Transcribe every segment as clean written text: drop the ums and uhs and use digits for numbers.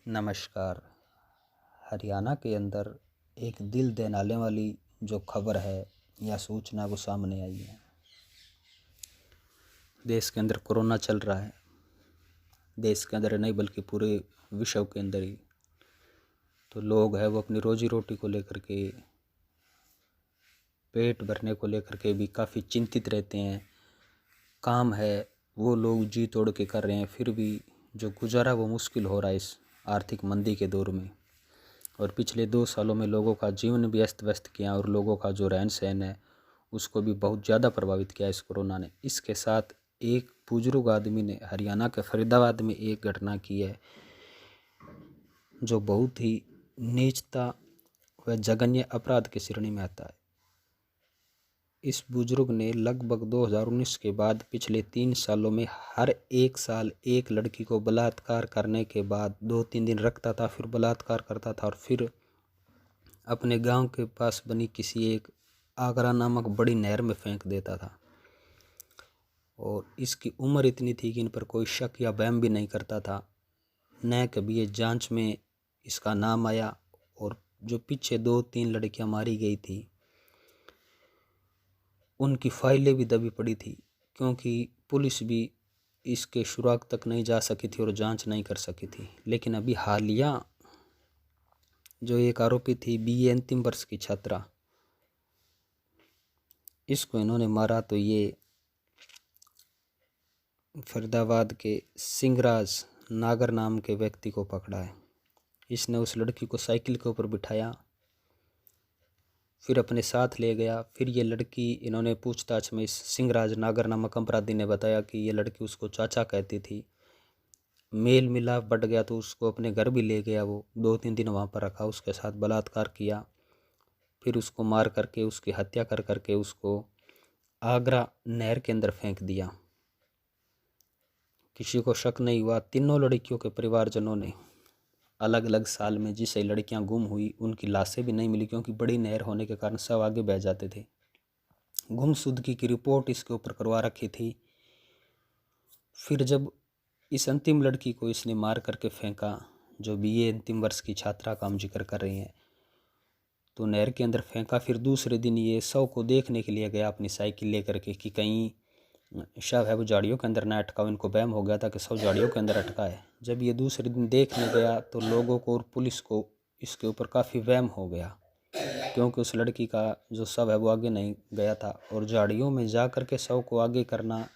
नमस्कार। हरियाणा के अंदर एक दिल दहलाने वाली जो खबर है या सूचना वो सामने आई है। देश के अंदर कोरोना चल रहा है, देश के अंदर नहीं बल्कि पूरे विश्व के अंदर ही। तो लोग हैं वो अपनी रोजी रोटी को लेकर के, पेट भरने को लेकर के भी काफ़ी चिंतित रहते हैं। काम है वो लोग जी तोड़ के कर रहे हैं, फिर भी जो गुजारा वो मुश्किल हो रहा है इस आर्थिक मंदी के दौर में। और पिछले 2 सालों में लोगों का जीवन भी अस्त व्यस्त किया और लोगों का जो रहन सहन है उसको भी बहुत ज़्यादा प्रभावित किया इस कोरोना ने। इसके साथ एक बुजुर्ग आदमी ने हरियाणा के फरीदाबाद में एक घटना की है जो बहुत ही नीचता व जघन्य अपराध की श्रेणी में आता है। इस बुजुर्ग ने लगभग 2019 के बाद पिछले 3 सालों में हर एक साल एक लड़की को बलात्कार करने के बाद 2-3 दिन रखता था, फिर बलात्कार करता था और फिर अपने गांव के पास बनी किसी एक आगरा नामक बड़ी नहर में फेंक देता था। और इसकी उम्र इतनी थी कि इन पर कोई शक या वहम भी नहीं करता था, न कभी ये जांच में इसका नाम आया। और जो पीछे 2-3 लड़कियां मारी गई थी उनकी फाइलें भी दबी पड़ी थी, क्योंकि पुलिस भी इसके सुराग तक नहीं जा सकी थी और जांच नहीं कर सकी थी। लेकिन अभी हालिया जो एक आरोपी थी बीए अंतिम वर्ष की छात्रा, इसको इन्होंने मारा तो ये फरीदाबाद के सिंहराज नागर नाम के व्यक्ति को पकड़ा है। इसने उस लड़की को साइकिल के ऊपर बिठाया, फिर अपने साथ ले गया। फिर ये लड़की, इन्होंने पूछताछ में इस सिंहराज नागर नामक अपराधी ने बताया कि ये लड़की उसको चाचा कहती थी। मेल मिलाप बढ़ गया तो उसको अपने घर भी ले गया। वो 2-3 दिन वहाँ पर रखा, उसके साथ बलात्कार किया, फिर उसको मार करके उसकी हत्या कर करके उसको आगरा नहर के अंदर फेंक दिया। किसी को शक नहीं हुआ। तीनों लड़कियों के परिवारजनों ने अलग अलग साल में जिसे लड़कियां गुम हुई उनकी लाशें भी नहीं मिली, क्योंकि बड़ी नहर होने के कारण सब आगे बह जाते थे। गुमशुदगी की रिपोर्ट इसके ऊपर करवा रखी थी। फिर जब इस अंतिम लड़की को इसने मार करके फेंका, जो बीए अंतिम वर्ष की छात्रा का हम जिक्र कर रहे हैं, तो नहर के अंदर फेंका। फिर दूसरे दिन ये शव को देखने के लिए गया अपनी साइकिल लेकर के कि कहीं शव है वो झाड़ियों के अंदर ना अटका हो। इनको वहम हो गया था कि शव झाड़ियों के अंदर अटका है। जब ये दूसरे दिन देखने गया तो लोगों को और पुलिस को इसके ऊपर काफ़ी वहम हो गया, क्योंकि उस लड़की का जो शव है वो आगे नहीं गया था। और झाड़ियों में जा कर के शव को आगे करना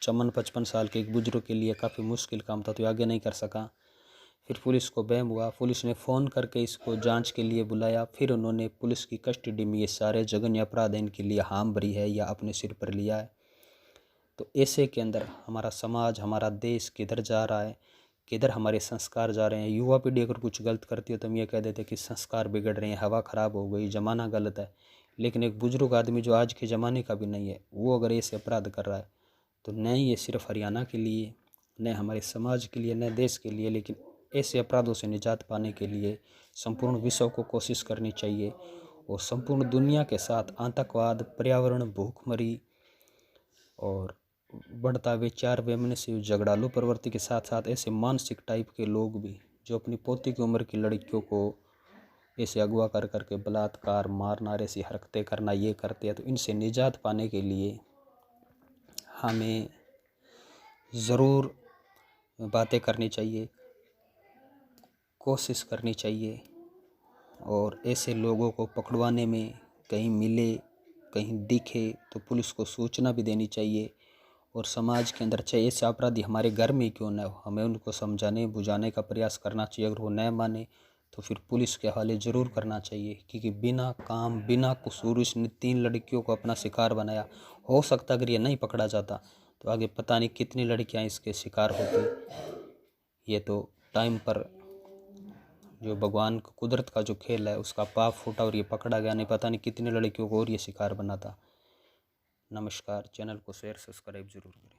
54-55 साल के एक बुजुर्ग के लिए काफ़ी मुश्किल काम था, तो आगे नहीं कर सका। फिर पुलिस को वहम हुआ, पुलिस ने फ़ोन करके इसको जांच के लिए बुलाया। फिर उन्होंने पुलिस की कस्टडी में ये सारे जघन्य अपराध इनके लिए हाम भरी है या अपने सिर पर लिया है। तो ऐसे के अंदर हमारा समाज, हमारा देश किधर जा रहा है, किधर हमारे संस्कार जा रहे हैं। युवा पीढ़ी अगर कुछ गलत करती है तो हम ये कह देते हैं कि संस्कार बिगड़ रहे हैं, हवा ख़राब हो गई, ज़माना गलत है। लेकिन एक बुजुर्ग आदमी जो आज के ज़माने का भी नहीं है, वो अगर ऐसे अपराध कर रहा है तो न ये सिर्फ हरियाणा के लिए, न हमारे समाज के लिए, न देश के लिए, लेकिन ऐसे अपराधों से निजात पाने के लिए संपूर्ण विश्व को कोशिश करनी चाहिए। और संपूर्ण दुनिया के साथ आतंकवाद, पर्यावरण, भूखमरी और बढ़ता विचार वैमनस्य, झगड़ालू प्रवृत्ति के साथ साथ ऐसे मानसिक टाइप के लोग भी जो अपनी पोती की उम्र की लड़कियों को ऐसे अगवा कर करके बलात्कार, मारना, ऐसी हरकतें करना ये करते हैं, तो इनसे निजात पाने के लिए हमें ज़रूर बातें करनी चाहिए, कोशिश करनी चाहिए। और ऐसे लोगों को पकड़वाने में कहीं मिले, कहीं दिखे तो पुलिस को सूचना भी देनी चाहिए। और समाज के अंदर चाहे ऐसे अपराधी हमारे घर में क्यों न हो, हमें उनको समझाने बुझाने का प्रयास करना चाहिए। अगर वो न माने तो फिर पुलिस के हवाले ज़रूर करना चाहिए, क्योंकि बिना काम बिना कसूर इसने 3 लड़कियों को अपना शिकार बनाया। हो सकता अगर ये नहीं पकड़ा जाता तो आगे पता नहीं कितनी लड़कियां इसके शिकार होती। ये तो टाइम पर जो भगवान कुदरत का जो खेल है उसका पाप फूटा और ये पकड़ा गया, नहीं पता नहीं कितनी लड़कियों को और ये शिकार बनाता। नमस्कार। चैनल को शेयर सब्सक्राइब जरूर करें।